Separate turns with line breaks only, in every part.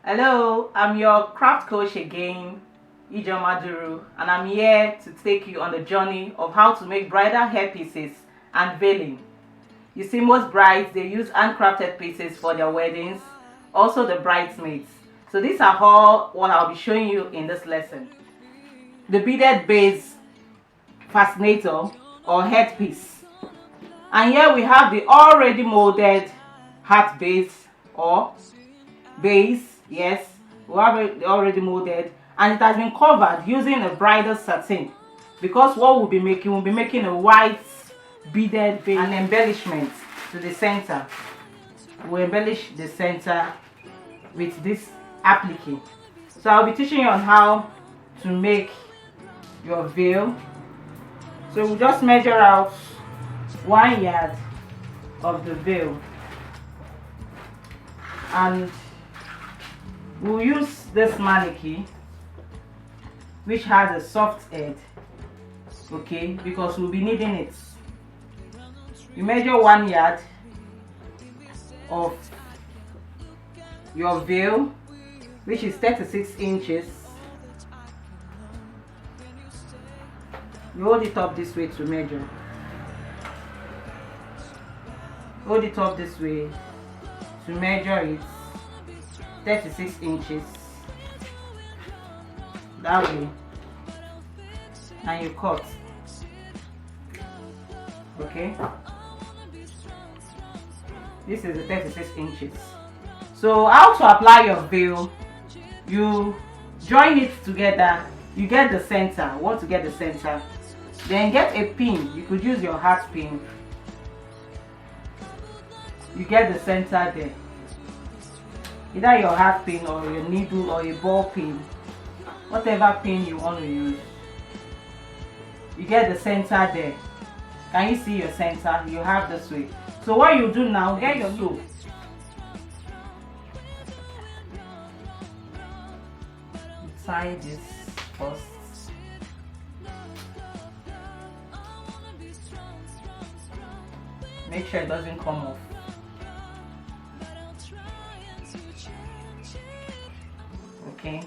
Hello, I'm your craft coach again, Ijo Maduru, and I'm here to take you on the journey of how to make bridal hair pieces and veiling. You see, most brides, they use handcrafted pieces for their weddings, also the bridesmaids. So these are all what I'll be showing you in this lesson. The beaded base fascinator or headpiece. And here we have the already molded hat base or base. Yes, we have it already molded, and it has been covered using a bridal satin, because what we'll be making a white beaded base and embellishment to the center. We'll embellish the center with this applique. So I'll be teaching you on how to make your veil. So we'll just measure out 1 yard of the veil, and we'll use this mannequin which has a soft edge, okay, because we'll be needing it. You measure 1 yard of your veil, which is 36 inches. You hold it up this way to measure. Hold it up this way to measure it. 36 inches that way, and you cut. Okay, this is the 36 inches. So how to apply your veil: you join it together, you get the center. Want to get the center, then get a pin. You could use your hat pin. You get the center there, either your hat pin or your needle or a ball pin, whatever pin you want to use. You get the center there. Can you see your center? You have this way. So what you do now, get your soap. You tie this first. Make sure it doesn't come off. Okay,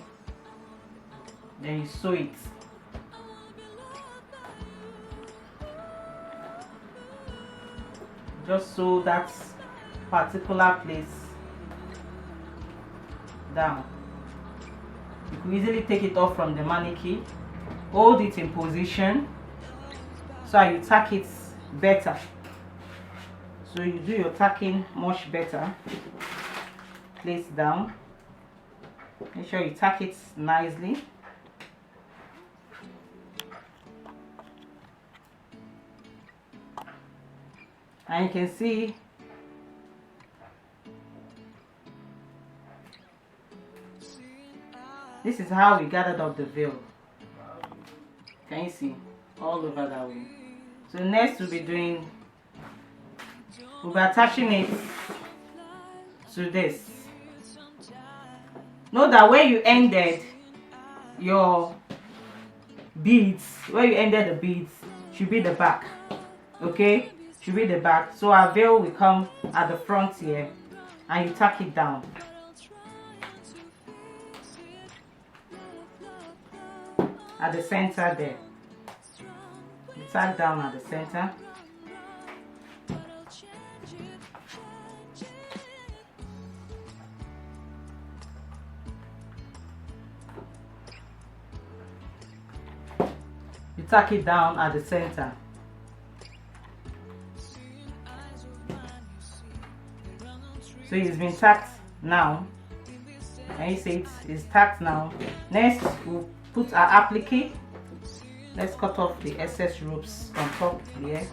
then you sew it. Just sew that particular place down. You can easily take it off from the mannequin. Hold it in position so you tack it better. So you do your tacking much better. Place down. Make sure you tack it nicely. And you can see this is how we gathered up the veil. Can you see? All over that way. So next we'll be attaching it to this. Know that where you ended your beads, where you ended the beads, should be the back. Okay, should be the back. So our veil will come at the front here, and you tack it down. At the center there. You tack down at the center. You tack it down at the center. So it's been tacked now. Can you see it's tacked now? Next, we'll put our applique. Let's cut off the excess ropes on top here.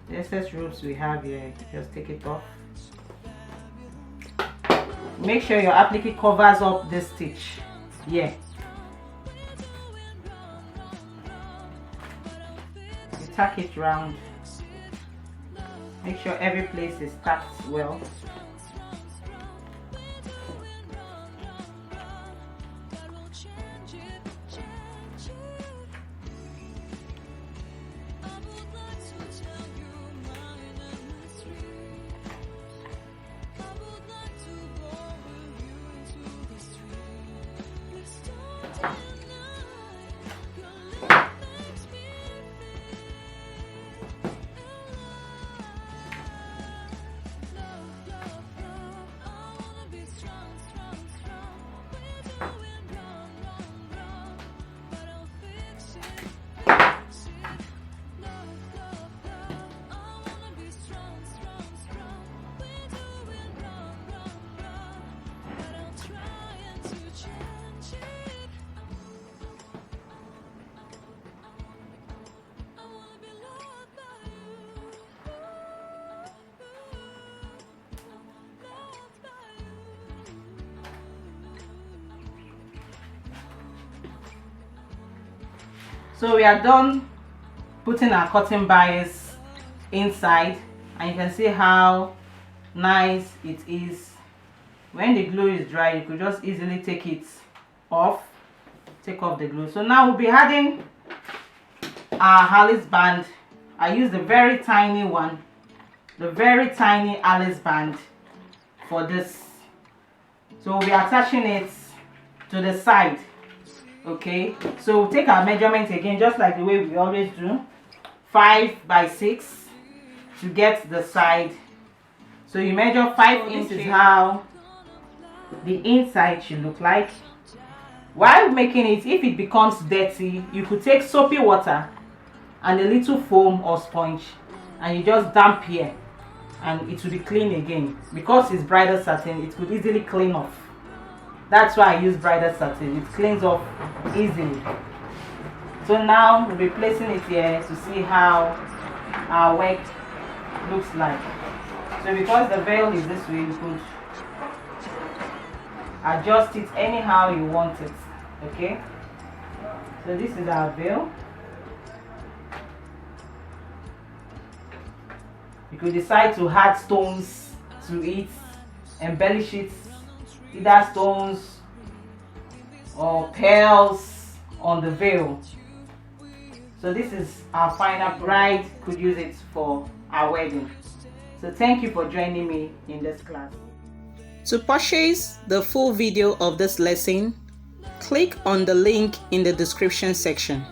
The excess ropes we have here, just take it off. Make sure your applique covers up this stitch. Yeah. You tack it round. Make sure every place is tacked well. So we are done putting our cotton bias inside, and you can see how nice it is. When the glue is dry, you could just easily take it off, take off the glue. So now we'll be adding our Alice band. I use the very tiny one, the very tiny Alice band for this. So we'll be attaching it to the side. Okay, so we'll take our measurement again, just like the way we always do, 5 by 6 to get the side. So you measure 5 inches. This is how the inside should look like. While making it, if it becomes dirty, you could take soapy water and a little foam or sponge, and you just damp here, and it will be clean again. Because it's bridal satin, it could easily clean off. That's why I use bridal satin. It cleans off easily. So now we'll be placing it here to see how our work looks like. So because the veil is this way, you could adjust it anyhow you want it. Okay, so this is our veil. You could decide to add stones to it, embellish it, either stones or pearls on the veil. So this is our final. Bride could use it for our wedding. So thank you for joining me in this class. To purchase the full video of this lesson, click on the link in the description section.